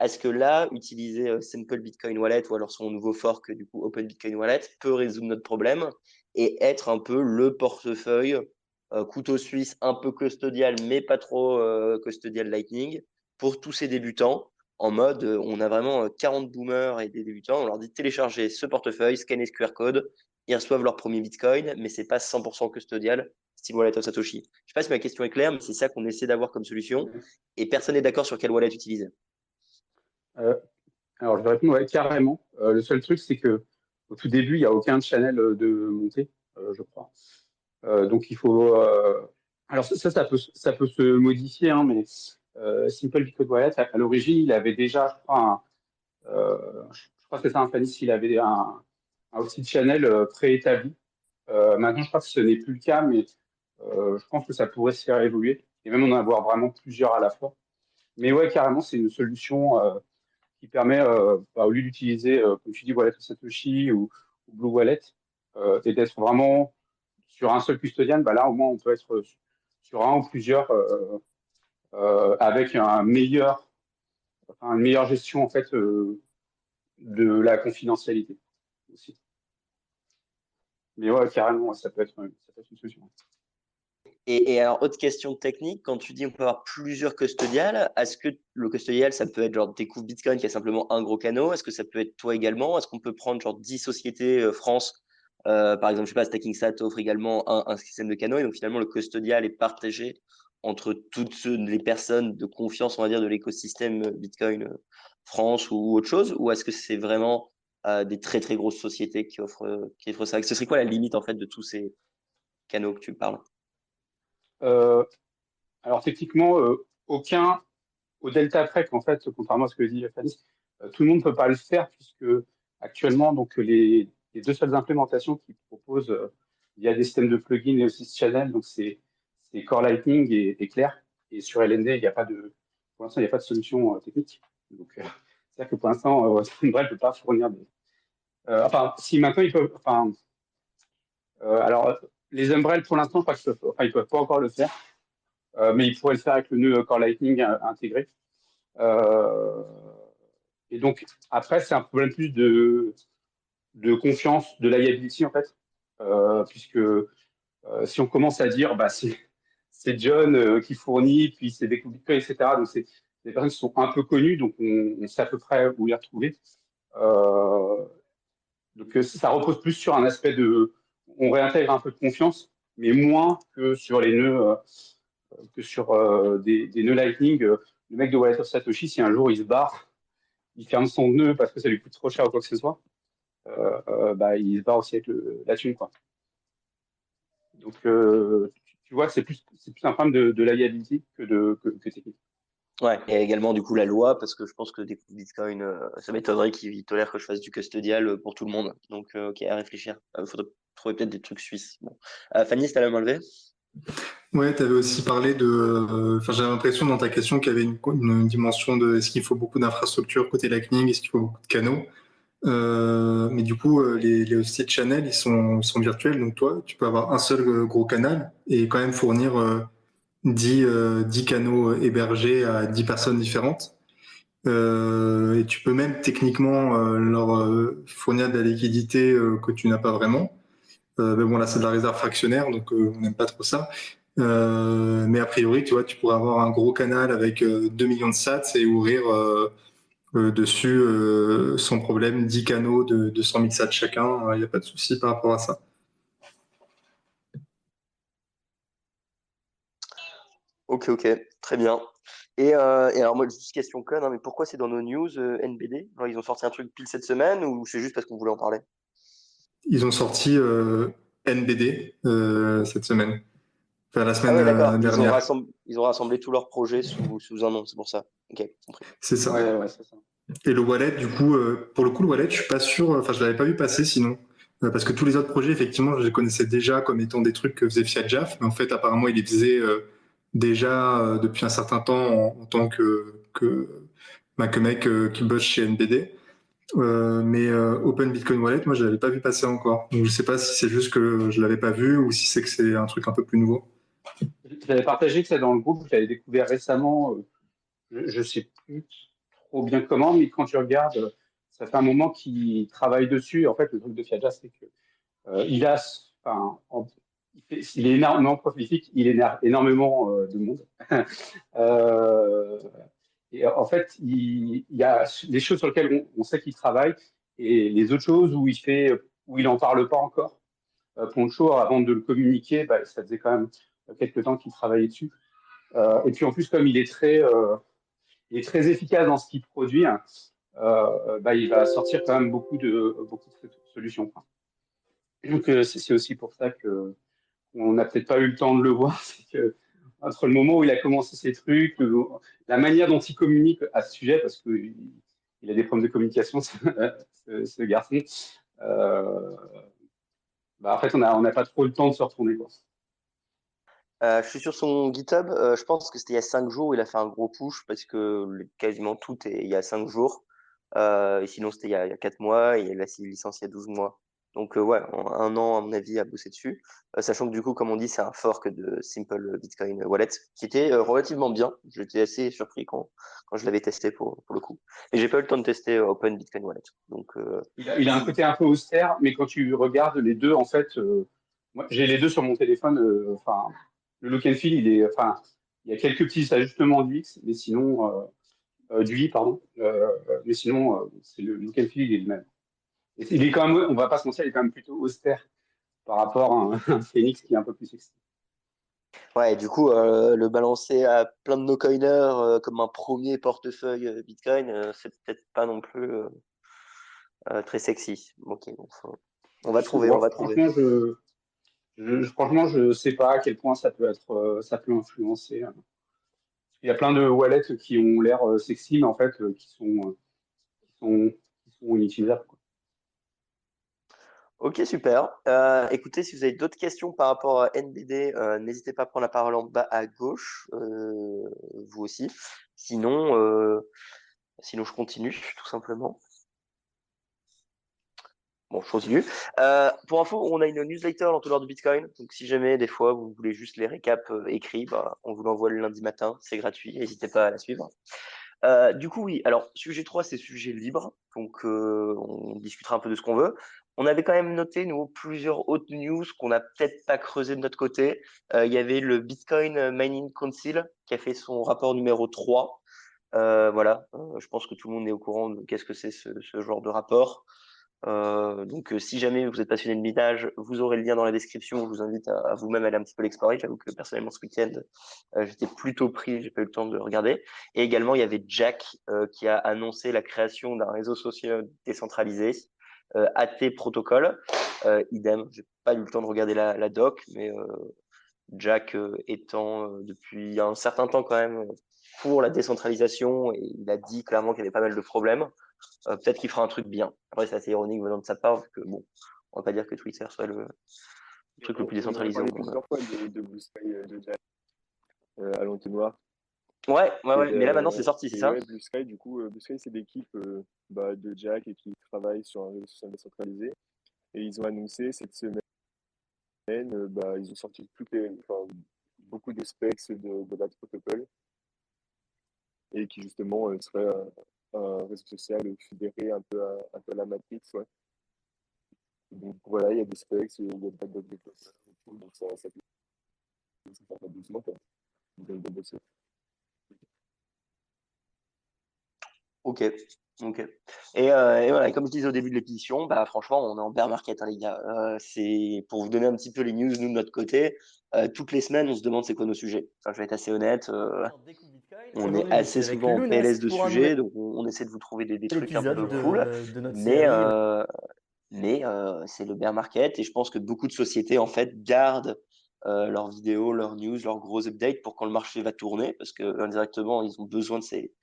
Est-ce que là, utiliser Simple Bitcoin Wallet ou alors son nouveau fork, du coup Open Bitcoin Wallet, peut résoudre notre problème et être un peu le portefeuille couteau suisse un peu custodial, mais pas trop custodial Lightning pour tous ces débutants en mode on a vraiment 40 boomers et des débutants, on leur dit télécharger ce portefeuille, scanner ce QR code ils reçoivent leur premier Bitcoin, mais c'est pas 100% custodial, style wallet of Satoshi. Je sais pas si ma question est claire, mais c'est ça qu'on essaie d'avoir comme solution. Et personne n'est d'accord sur quel wallet utiliser.
Euh, alors, je vais répondre ouais, carrément. Le seul truc, c'est que au tout début, il n'y a aucun channel de montée, je crois. Donc, il faut. Alors, ça peut se modifier, hein, mais Simple Bitcoin Wallet, à l'origine, il avait déjà, je crois, je crois que c'est ça, un Fanny, il avait un outil de channel préétabli. Maintenant, je crois que ce n'est plus le cas, mais je pense que ça pourrait se faire évoluer et même en avoir vraiment plusieurs à la fois. Mais ouais, carrément, c'est une solution qui permet, au lieu d'utiliser, comme tu dis, Wallet of Satoshi ou Blue Wallet, et d'être vraiment sur un seul custodian, bah là, au moins, on peut être sur un ou plusieurs avec une meilleure gestion en fait de la confidentialité aussi. Mais ouais, carrément, ça peut être une solution.
Et alors, autre question technique, quand tu dis on peut avoir plusieurs custodiales, est-ce que le custodial, ça peut être genre Découvre Bitcoin qui a simplement un gros canot? Est-ce que ça peut être toi également? Est-ce qu'on peut prendre genre 10 sociétés France, par exemple, je sais pas, StackingSat offre également un système de canaux et donc finalement le custodial est partagé entre toutes les personnes de confiance, on va dire, de l'écosystème Bitcoin France ou autre chose? Ou est-ce que c'est vraiment des très très grosses sociétés qui offrent ça? Ce serait quoi la limite en fait de tous ces canaux que tu parles?
Euh, alors techniquement, aucun au delta près qu'en fait, contrairement à ce que dit Fanny, tout le monde ne peut pas le faire puisque actuellement, donc les deux seules implémentations qui proposent via des systèmes de plugins et aussi channel, donc c'est Core Lightning et Clair. Et sur LND, il n'y a pas de, pour l'instant, il n'y a pas de solution technique. Donc, c'est-à-dire que pour l'instant, Umbrel ne peut pas fournir des. Enfin, si maintenant ils peuvent, enfin, alors les Umbrel pour l'instant, je crois qu'ils peuvent pas encore le faire, mais ils pourraient le faire avec le nœud Core Lightning intégré. Euh, et donc, après, c'est un problème plus de confiance, de liability, en fait. Puisque si on commence à dire, bah, c'est John qui fournit, puis c'est des Bitcoin, etc. Donc, c'est des personnes qui sont un peu connues, donc on sait à peu près où les retrouver. Euh, donc, ça repose plus sur un aspect de. On réintègre un peu de confiance, mais moins que sur les nœuds, que sur des nœuds Lightning. Le mec de Wallet of Satoshi, si un jour il se barre, il ferme son nœud parce que ça lui coûte trop cher ou quoi que ce soit, bah, il se barre aussi avec la thune, quoi. Donc, tu vois, c'est plus un problème de liability que technique.
Ouais, et également du coup la loi, parce que je pense que des Bitcoin, ça m'étonnerait qu'ils tolèrent que je fasse du custodial pour tout le monde. Donc, ok, à réfléchir. Il faudrait trouver peut-être des trucs suisses. Bon. Fanny, t'as la main levée?
Ouais, tu avais aussi parlé de. Enfin, j'avais l'impression dans ta question qu'il y avait une dimension de est-ce qu'il faut beaucoup d'infrastructures côté Lightning, est-ce qu'il faut beaucoup de canaux. Mais du coup, les hosted channels, sont virtuels. Donc toi, tu peux avoir un seul gros canal et quand même fournir 10 canaux hébergés à 10 personnes différentes. Et tu peux même techniquement leur fournir de la liquidité que tu n'as pas vraiment. Mais bon, là, c'est de la réserve fractionnaire, donc on n'aime pas trop ça. Mais a priori, tu vois, tu pourrais avoir un gros canal avec 2 millions de sats et ouvrir dessus sans problème 10 canaux de 100 000 sats chacun. Il n'y a pas de souci par rapport à ça.
Ok, ok, très bien. Et alors moi, juste question conne, hein, mais pourquoi c'est dans nos news NBD? Genre, ils ont sorti un truc pile cette semaine ou c'est juste parce qu'on voulait en parler?
Ils ont sorti NBD cette semaine, enfin la
Ah
semaine
ouais, d'accord.
dernière.
Ils ont rassemblé tous leurs projets sous un nom, c'est pour ça. Ok, compris.
C'est ça.
Ouais, c'est ça.
Et le wallet, du coup, pour le coup, le wallet, je suis pas sûr, enfin, je l'avais pas vu passer sinon. Parce que tous les autres projets, effectivement, je les connaissais déjà comme étant des trucs que faisait Fiatjaf, mais en fait, apparemment, il les faisait déjà depuis un certain temps en tant que mec qui bosse chez NBD. Mais Open Bitcoin Wallet, moi, je l'avais pas vu passer encore. Donc, je sais pas si c'est juste que je l'avais pas vu ou si c'est que c'est un truc un peu plus nouveau.
J'avais partagé que c'est dans le groupe, je l'avais découvert récemment. Je sais plus trop bien comment, mais quand tu regardes, ça fait un moment qu'il travaille dessus. En fait, le truc de Fiatjaf, c'est que il a, enfin, il est énormément prolifique, il énerve énormément de monde. Euh, et en fait, il y a des choses sur lesquelles on sait qu'il travaille et les autres choses où il en parle pas encore. Poncho, avant de le communiquer, ça faisait quand même quelques temps qu'il travaillait dessus. Et puis en plus, comme il est très efficace dans ce qu'il produit, hein, il va sortir quand même beaucoup de solutions, quoi. Donc c'est aussi pour ça que on n'a peut-être pas eu le temps de le voir. C'est que entre le moment où il a commencé ses trucs, la manière dont il communique à ce sujet, parce qu'il a des problèmes de communication, ce garçon, en fait, on n'a pas trop le temps de se retourner, quoi.
Je suis sur son GitHub. Je pense que c'était il y a 5 jours où il a fait un gros push parce que quasiment tout est il y a 5 jours. Et sinon, c'était il y a 4 mois et il a signé licence il y a 12 mois. Donc, ouais, en 1 an, à mon avis, à bosser dessus. Sachant que du coup, comme on dit, c'est un fork de Simple Bitcoin Wallet qui était relativement bien. J'étais assez surpris quand je l'avais testé pour le coup. Et j'ai pas eu le temps de tester Open Bitcoin Wallet. Donc,
Il a un côté un peu austère, mais quand tu regardes les deux, en fait, moi, j'ai les deux sur mon téléphone. Enfin, le look and feel, il y a quelques petits ajustements d'UX, mais sinon, d'UI, pardon. Mais sinon, c'est le look and feel, il est le même. Et il est quand même, on va pas se mentir, il est quand même plutôt austère par rapport à un Phoenix qui est un peu plus sexy.
ouais, du coup, le balancer à plein de no-coiners comme un premier portefeuille Bitcoin, c'est peut-être pas non plus très sexy. Ok, donc on va trouver, on va trouver.
Franchement, je sais pas à quel point ça peut influencer. Il y a plein de wallets qui ont l'air sexy, mais en fait, qui sont inutilisables, quoi.
Ok, super. Écoutez, si vous avez d'autres questions par rapport à NBD, n'hésitez pas à prendre la parole en bas à gauche, vous aussi. Sinon, je continue, tout simplement. Bon, je continue. Pour info, on a une newsletter l'entonnoir du Bitcoin. Donc, si jamais, des fois, vous voulez juste les récaps écrits, on vous l'envoie le lundi matin. C'est gratuit. N'hésitez pas à la suivre. Du coup, oui. Alors, sujet 3, c'est sujet libre. Donc, on discutera un peu de ce qu'on veut. On avait quand même noté, nous, plusieurs autres news qu'on n'a peut-être pas creusé de notre côté. Il y avait le Bitcoin Mining Council qui a fait son rapport numéro 3. Voilà. Je pense que tout le monde est au courant de qu'est-ce que c'est ce genre de rapport. Donc, si jamais vous êtes passionné de minage, vous aurez le lien dans la description. Je vous invite à vous-même aller un petit peu l'explorer. J'avoue que personnellement, ce week-end, j'étais plutôt pris, j'ai pas eu le temps de regarder. Et également, il y avait Jack qui a annoncé la création d'un réseau social décentralisé, AT Protocol. Idem, j'ai pas eu le temps de regarder la doc, mais Jack étant depuis un certain temps quand même pour la décentralisation, et il a dit clairement qu'il y avait pas mal de problèmes. Peut-être qu'il fera un truc bien. Après, c'est assez ironique venant de sa part, vu que bon, on va pas dire que Twitter soit le truc le plus
On a
décentralisé au
parlé
monde.
plusieurs fois de Blue Sky de Jack à l'entonnoir.
Ouais,
Et,
mais là maintenant c'est sorti, c'est
et
ça?
ouais, Blue Sky, du coup, Blue Sky, c'est l'équipe de Jack et qui travaille sur un réseau social décentralisé. Et ils ont annoncé cette semaine, ils ont sorti beaucoup de specs de la protocole et qui justement serait un réseau social fédéré un peu à la Matrix. Ouais. Donc voilà, il y a des specs, il y a pas de développeurs et tout, donc ça fait pas doucement, quoi. Ils ont bien bossé.
Ok, ok. Et voilà, et comme je disais au début de l'émission, franchement, on est en bear market, hein, les gars. C'est pour vous donner un petit peu les news, nous, de notre côté. Toutes les semaines, on se demande c'est quoi nos sujets. Enfin, je vais être assez honnête. On est
Aujourd'hui, je
assez
suis avec
souvent en
Lounès
PLS de
pour un nouvel
sujets, donc on essaie de vous trouver des trucs un peu
épisode
cool.
de notre
Mais,
série.
c'est le bear market et je pense que beaucoup de sociétés en fait gardent leurs vidéos, leurs news, leurs gros updates pour quand le marché va tourner parce que indirectement ils ont besoin de ces.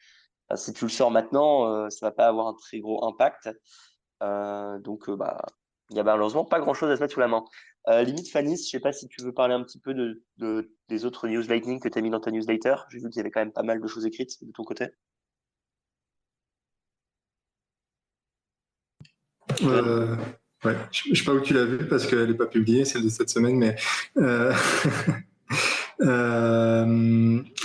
Enfin, si tu le sors maintenant, ça va pas avoir un très gros impact. Donc il y a malheureusement pas grand chose à se mettre sous la main. Limite Fanny, je sais pas si tu veux parler un petit peu des autres news Lightning que tu as mis dans ta newsletter. J'ai vu qu'il y avait quand même pas mal de choses écrites de ton côté.
Ouais, je sais pas où tu l'as vu parce qu'elle n'est pas publiée, celle de cette semaine, mais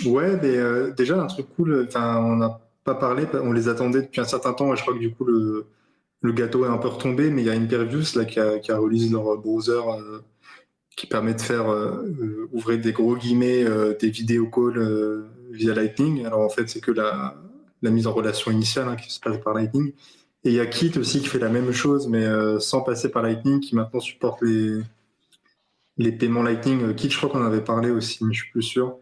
ouais, mais déjà un truc cool. Enfin, on n'a pas parlé, on les attendait depuis un certain temps. Et je crois que du coup le gâteau est un peu retombé, mais il y a Impervious là qui a release leur browser qui permet de faire ouvrir des gros guillemets des vidéo calls via Lightning. Alors en fait, c'est que la mise en relation initiale hein, qui se passe par Lightning. Et il y a Kit aussi qui fait la même chose, mais sans passer par Lightning, qui maintenant supporte les paiements Lightning. Kik, je crois qu'on en avait parlé aussi, mais je suis plus sûr.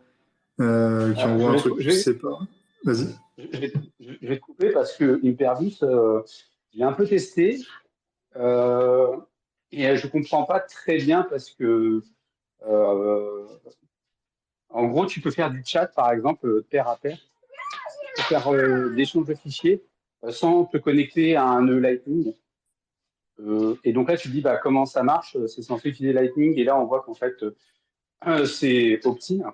Qui envoient un truc, je sais pas. Vas-y.
Je vais te couper parce que Hyperbus, j'ai un peu testé et je comprends pas très bien parce que euh, en gros, tu peux faire du chat, par exemple, pair à pair, tu peux faire des échanges de fichiers sans te connecter à un nœud Lightning. Et donc là, tu te dis bah, comment ça marche? C'est censé utiliser Lightning et là, on voit qu'en fait, c'est opt-in.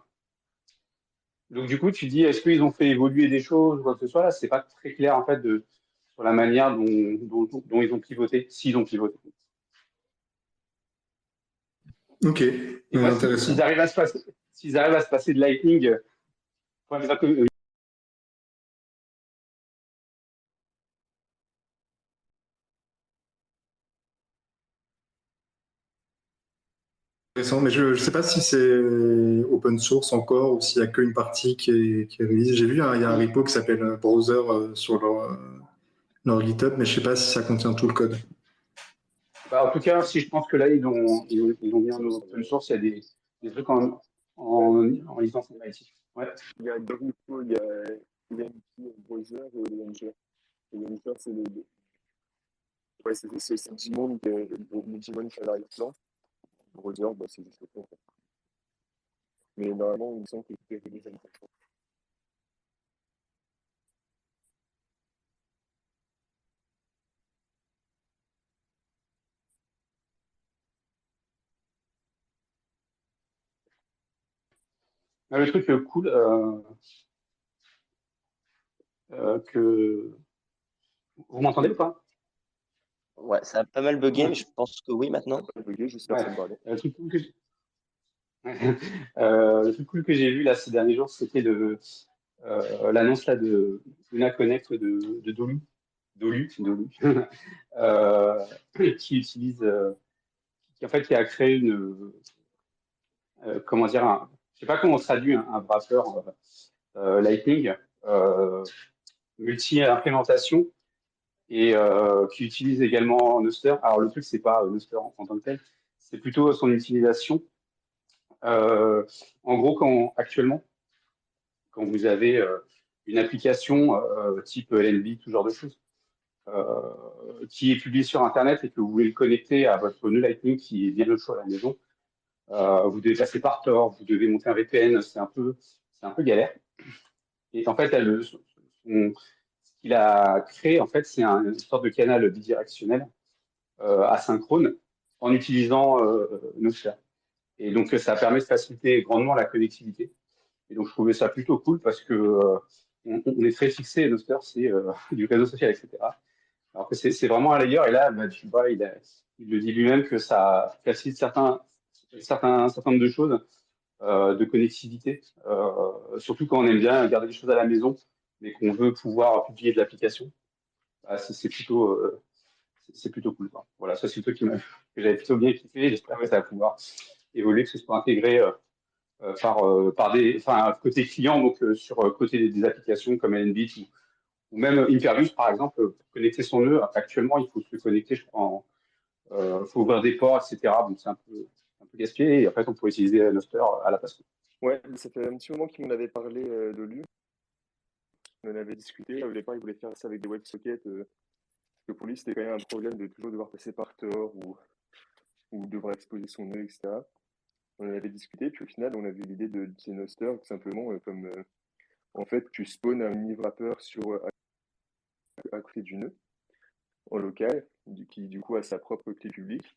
Donc du coup, tu dis est-ce qu'ils ont fait évoluer des choses ou quoi que ce soit? Là, c'est pas très clair en fait sur la manière dont ils ont pivoté, s'ils ont pivoté.
Ok,
Et moi,
intéressant.
s'ils arrivent à se passer de Lightning,
Intéressant, mais je ne sais pas si c'est open source encore ou s'il n'y a qu'une partie qui est release. J'ai vu, hein, il y a un repo qui s'appelle Browser sur leur GitHub, mais je ne sais pas si ça contient tout le code.
bah, en tout cas, si je pense que là, ils ont mis en open source, il y a des trucs en licence native. Ouais.
Il y a deux repos, il y a browser et Launcher. Et Launcher, c'est le. Ouais, c'est Digimon qui est le Digimon qui est à l'arrière-plan. Browser, bah, c'est juste le fait. Mais normalement, il me semble que tout est réalisé à l'intérieur.
Le truc cool que vous m'entendez ou pas?
Ouais, ça a pas mal bugué,
Ouais.
mais je pense que oui maintenant.
Pas bugué, j'espère que ça me parlait.
Le truc cool le truc cool que j'ai vu là ces derniers jours, c'était l'annonce là de Luna Connect de Dolu, euh, qui utilise, qui en fait qui a créé comment dire, je sais pas comment on traduit un wrapper Lightning multi-implémentation et qui utilise également Nuster. Alors le truc c'est pas Nuster en tant que tel, c'est plutôt son utilisation. En gros, actuellement, quand vous avez une application type LNB, tout genre de choses, qui est publiée sur Internet et que vous voulez le connecter à votre nœud Lightning qui est bien au chaud à la maison, vous devez passer par Tor, vous devez monter un VPN, c'est un peu galère. Et en fait, ce qu'il a créé, en fait, c'est une sorte de canal bidirectionnel asynchrone en utilisant Nostr. Et donc, ça permet de faciliter grandement la connectivité. Et donc, je trouvais ça plutôt cool parce que on est très fixé, Nostr, c'est du réseau social, etc. Alors que c'est vraiment un layer. Et là, bah, tu vois, il le dit lui-même que ça facilite certain nombre de choses de connectivité, surtout quand on aime bien garder des choses à la maison, mais qu'on veut pouvoir publier de l'application. Bah, c'est plutôt cool, quoi. Voilà, ça c'est le truc que j'avais plutôt bien kiffé. J'espère que ça va pouvoir évoluer, que ce soit intégré par côté client, donc sur côté des applications comme LNBit ou même Hyperbus, par exemple, pour connecter son nœud. Actuellement, il faut se connecter, je crois, faut ouvrir des ports, etc. Donc c'est un peu gaspillé. Et en fait, on pourrait utiliser Nostr à la place.
Ouais, ça fait un petit moment qu'il m'en avait parlé de lui. On en avait discuté. Au départ, il voulait faire ça avec des WebSockets. Parce que pour lui, c'était quand même un problème de toujours devoir passer par Tor ou devoir exposer son nœud, etc. On en avait discuté, puis au final, on avait eu l'idée d'utiliser Nostr tout simplement comme en fait, tu spawns un mini wrapper à côté du nœud en local, qui du coup a sa propre clé publique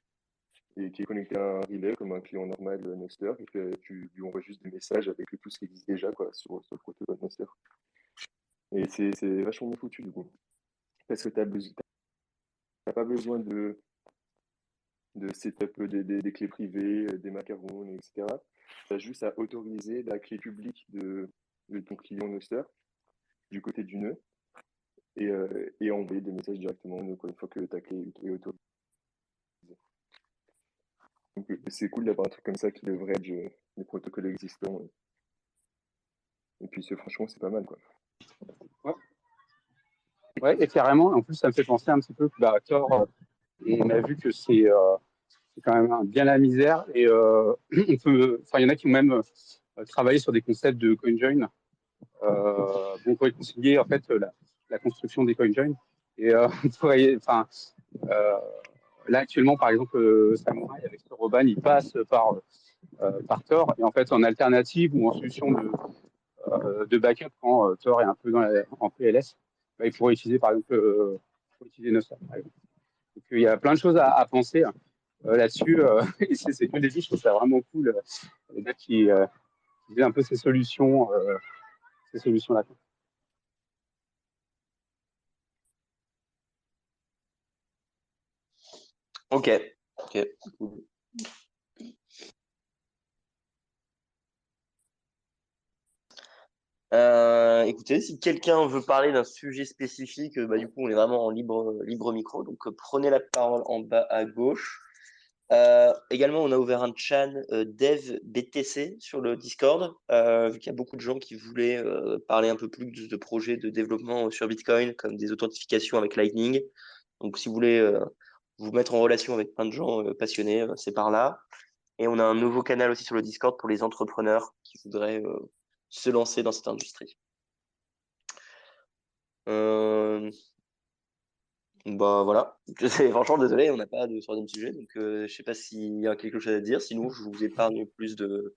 et qui est connecté à un relay comme un client normal Nostr, et que tu lui envoies juste des messages avec tout ce qui existe déjà quoi, sur le protocole Nostr. Et c'est vachement bien foutu du coup. Parce que t'as pas besoin de setup des clés privées, des macarons, etc. Tu as juste à autoriser la clé publique de ton client Nostr du côté du nœud et envoyer des messages directement une fois que ta clé est autorisée. Donc c'est cool d'avoir un truc comme ça qui leverage les protocoles existants. Et puis franchement, c'est pas mal quoi.
Ouais. Ouais, et carrément, en plus, ça me fait penser un petit peu que Tor, on a vu que c'est c'est quand même bien la misère. Et il y en a qui ont même travaillé sur des concepts de CoinJoin pour réconcilier en fait la construction des CoinJoin. Et là actuellement, par exemple, Samurai avec Soroban, il passe par Tor. Et en fait, en alternative ou en solution de backup quand Tor est un peu en PLS, bah, il pourrait utiliser par exemple Nostr, par exemple. Donc, il y a plein de choses à penser là-dessus. Et c'est que le début, je trouve ça vraiment cool. Les gars qui disent un peu ces solutions-là.
Ok. Écoutez, si quelqu'un veut parler d'un sujet spécifique, bah, du coup, on est vraiment en libre micro. Donc, prenez la parole en bas à gauche. Également, on a ouvert un chan dev BTC sur le Discord, vu qu'il y a beaucoup de gens qui voulaient parler un peu plus de projets de développement sur Bitcoin, comme des authentifications avec Lightning. Donc, si vous voulez vous mettre en relation avec plein de gens passionnés, c'est par là. Et on a un nouveau canal aussi sur le Discord pour les entrepreneurs qui voudraient se lancer dans cette industrie. Bah voilà. Franchement, désolé, on n'a pas de troisième sujet, donc je sais pas s'il y a quelque chose à dire. Sinon, je vous épargne plus de.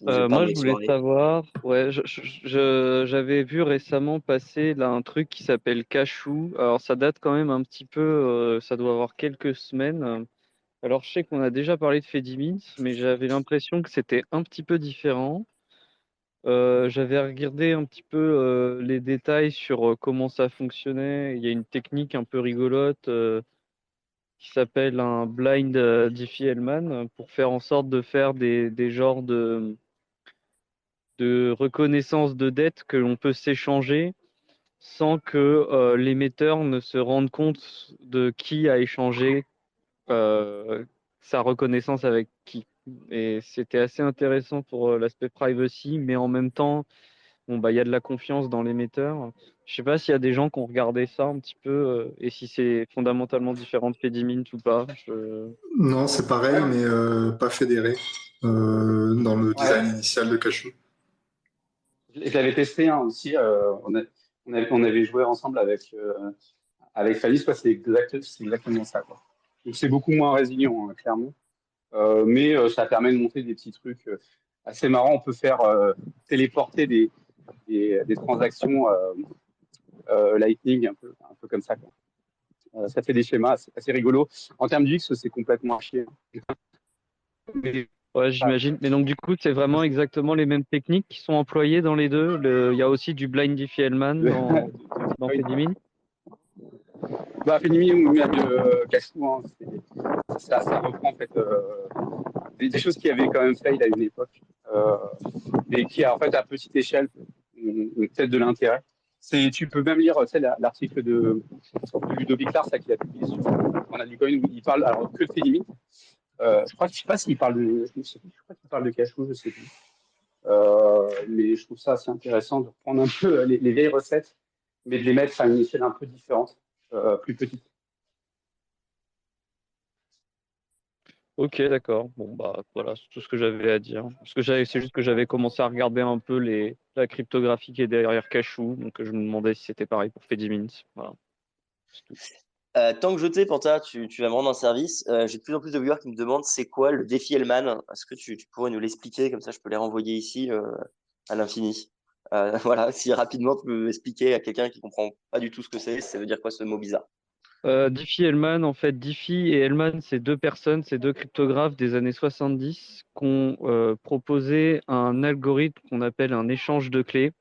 Je vous épargne
Moi, je
les
voulais
soirées.
savoir, ouais, j'avais vu récemment passer là un truc qui s'appelle Cachou. Alors, ça date quand même un petit peu, ça doit avoir quelques semaines. Alors, je sais qu'on a déjà parlé de Fedimint, mais j'avais l'impression que c'était un petit peu différent. J'avais regardé un petit peu les détails sur comment ça fonctionnait. Il y a une technique un peu rigolote qui s'appelle un blind Diffie-Hellman pour faire en sorte de faire des genres de reconnaissance de dette que l'on peut s'échanger sans que l'émetteur ne se rende compte de qui a échangé euh, sa reconnaissance avec qui. Et c'était assez intéressant pour l'aspect privacy, mais en même temps, bon, bah, il y a de la confiance dans l'émetteur. Je sais pas s'il y a des gens qui ont regardé ça un petit peu et si c'est fondamentalement différent de Fedimint ou pas.
Non, c'est pareil, mais pas fédéré dans le design
Ouais.
initial de Cachou.
Je l'avais testé aussi. On avait joué ensemble avec Fanny. C'est exactement ça, quoi. Donc c'est beaucoup moins résilient, hein, clairement. Mais ça permet de monter des petits trucs assez marrants. On peut faire téléporter des transactions Lightning, un peu comme ça, quoi. Ça fait des schémas assez rigolos. En termes d'UX, c'est complètement à chier. Mais,
Ouais, j'imagine. Mais donc, du coup, c'est vraiment exactement les mêmes techniques qui sont employées dans les deux. Il y a aussi du blind Diffie-Hellman dans Fedimint.
bah, Fenimi ou même Cachou, hein, ça reprend en fait des choses qui avaient quand même fail à une époque, et qui en fait à petite échelle ont peut-être de l'intérêt. Tu peux même lire l'article de Ludovic Lars qu'il a publié sur On a du coin où il parle alors que de Fenimi. Je sais pas s'il parle je crois qu'il parle de Cachou, je sais plus. Mais je trouve ça assez intéressant de reprendre un peu les vieilles recettes, mais de les mettre à une échelle un peu différente, plus petite.
Ok, d'accord. Bon, bah voilà, c'est tout ce que j'avais à dire. C'est juste que j'avais commencé à regarder un peu la cryptographie qui est derrière Cachou, donc je me demandais si c'était pareil pour Fedimint. Voilà, c'est tout.
Tant que je t'ai, Panta, tu vas me rendre un service. J'ai de plus en plus de viewers qui me demandent c'est quoi le défi Hellman. Est-ce que tu pourrais nous l'expliquer? Comme ça, je peux les renvoyer ici à l'infini. Voilà, si rapidement tu peux expliquer à quelqu'un qui comprend pas du tout ce que c'est, ça veut dire quoi ce mot bizarre?
Diffie-Hellman, en fait, Diffie et Hellman, c'est deux personnes, c'est deux cryptographes des années 70 qui ont proposé un algorithme qu'on appelle un échange de clés.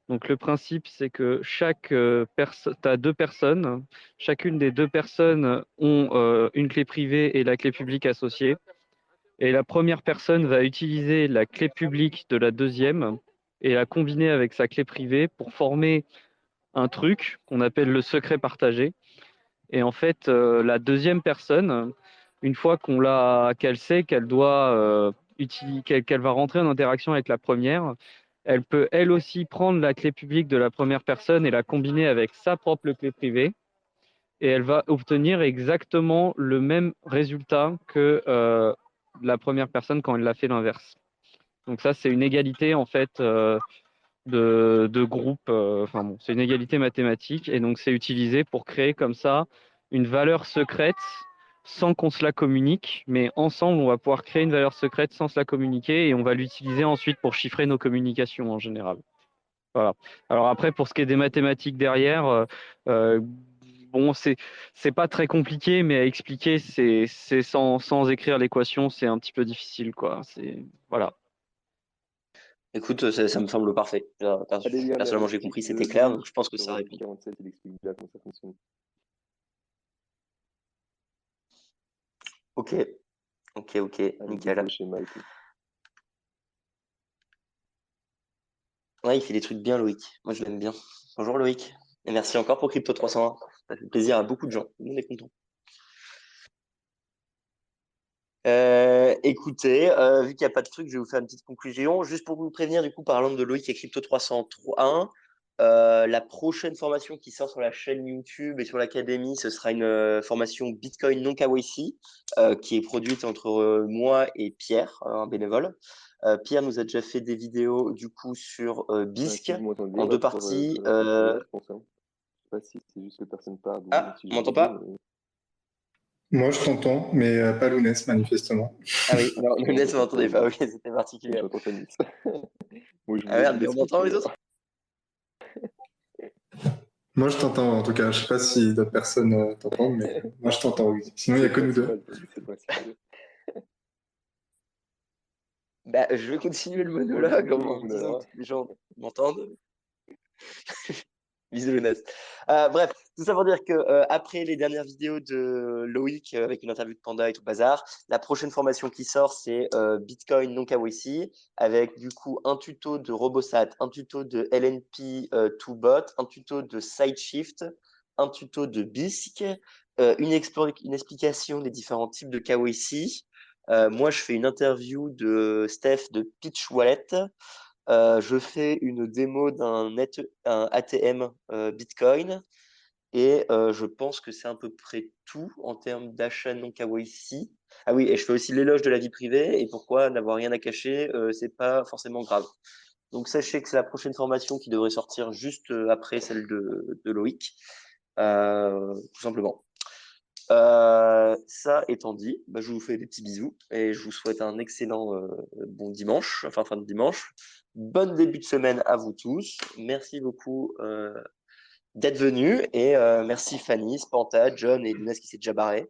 Donc le principe, c'est que chaque personne, tu as deux personnes, chacune des deux personnes ont une clé privée et la clé publique associée. Et la première personne va utiliser la clé publique de la deuxième et la combiner avec sa clé privée pour former un truc qu'on appelle le secret partagé. Et en fait, la deuxième personne, une fois qu'elle sait qu'elle doit qu'elle va rentrer en interaction avec la première, elle peut elle aussi prendre la clé publique de la première personne et la combiner avec sa propre clé privée. et elle va obtenir exactement le même résultat que la première personne quand elle l'a fait l'inverse. Donc ça, c'est une égalité en fait de groupe. Enfin bon, c'est une égalité mathématique et donc c'est utilisé pour créer comme ça une valeur secrète sans qu'on se la communique, mais ensemble, on va pouvoir créer une valeur secrète sans se la communiquer et on va l'utiliser ensuite pour chiffrer nos communications en général. Voilà. Alors après, pour ce qui est des mathématiques derrière, euh, bon, c'est pas très compliqué, mais à expliquer, c'est sans écrire l'équation, c'est un petit peu difficile, quoi. Voilà.
Écoute, ça me semble parfait.
Allez, lire
Personnellement, j'ai compris, c'était clair, donc je pense que ça répond.
47, il explique bien comment ça fonctionne.
Ok,
Avec
nickel.
des schémas et tout.
Ouais, il fait des trucs bien, Loïc. Moi, je l'aime bien. Bonjour, Loïc. Et merci encore pour Crypto 301. Ça fait plaisir à beaucoup de gens. Tout le monde est content. Écoutez, vu qu'il n'y a pas de truc, je vais vous faire une petite conclusion. Juste pour vous prévenir, du coup, parlant de Loïc et Crypto 301, la prochaine formation qui sort sur la chaîne YouTube et sur l'académie, ce sera une formation Bitcoin non KYC qui est produite entre moi et Pierre, un bénévole. Pierre nous a déjà fait des vidéos du coup sur BISC
Si vous m'entendez,
en
on va
deux
pouvoir,
parties.
je pense, hein. Je sais pas si c'est juste que personne parle ou
Ah,
si
on
je
m'entend
vous dis,
pas?
mais
Moi, je t'entends, mais pas Lounès, manifestement.
Ah oui, non,
non,
Younes,
j'entends
m'entendait pas,
pas.
ok, c'était particulier.
J'entends Tanis. Moi, je
Ah
vous
merde, mais
laisse
on m'entend les
continuer.
autres?
Moi, je t'entends en tout cas. Je sais pas si d'autres personnes t'entendent, mais moi, je t'entends, oui. Sinon, il n'y a que nous deux.
C'est le principal.
Bah, je vais continuer le
Bon,
monologue
bisous tout le
en
monde,
disant
alors.
que les gens m'entendent. Bisous, Younes. Bref, tout ça pour dire que après les dernières vidéos de Loïc avec une interview de Panda et tout bazar, la prochaine formation qui sort, c'est Bitcoin non KYC avec du coup un tuto de Robosat, un tuto de LNP 2bot, un tuto de Sideshift, un tuto de BISC, une explication des différents types de KYC. Moi, je fais une interview de Steph de Pitch Wallet. Je fais une démo un ATM Bitcoin et je pense que c'est à peu près tout en termes d'achat non KYC. Ah oui, et je fais aussi l'éloge de la vie privée et pourquoi n'avoir rien à cacher, c'est pas forcément grave. Donc sachez que c'est la prochaine formation qui devrait sortir juste après celle de Loïc, tout simplement. Ça étant dit, bah, je vous fais des petits bisous et je vous souhaite un excellent bon dimanche, enfin fin de dimanche. Bon début de semaine à vous tous. Merci beaucoup d'être venus et merci Fanny, Spanta, John et Younes qui s'est déjà barré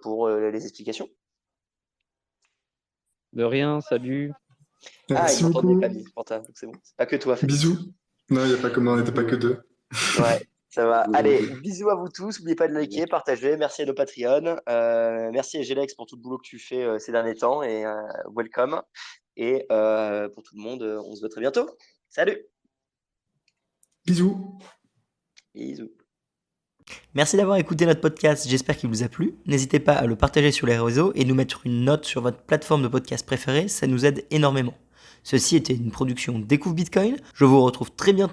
pour les explications.
De rien, salut.
Il
Merci
m'entendait
beaucoup.
Fanny, Spanta, donc c'est bon. C'est pas que toi, Fanny.
Bisous. Non, il y a pas comment on n'était pas que deux.
Ouais, ça va.
Bisous,
Allez,
bisous.
bisous à vous tous. N'oubliez pas de liker, partager. Merci à nos Patreons. Merci à Gelex pour tout le boulot que tu fais ces derniers temps et welcome. Et pour tout le monde, on se voit très bientôt. Salut.
Bisous.
Bisous.
Merci d'avoir écouté notre podcast, j'espère qu'il vous a plu. N'hésitez pas à le partager sur les réseaux et nous mettre une note sur votre plateforme de podcast préférée, ça nous aide énormément. Ceci était une production Découvre Bitcoin, je vous retrouve très bientôt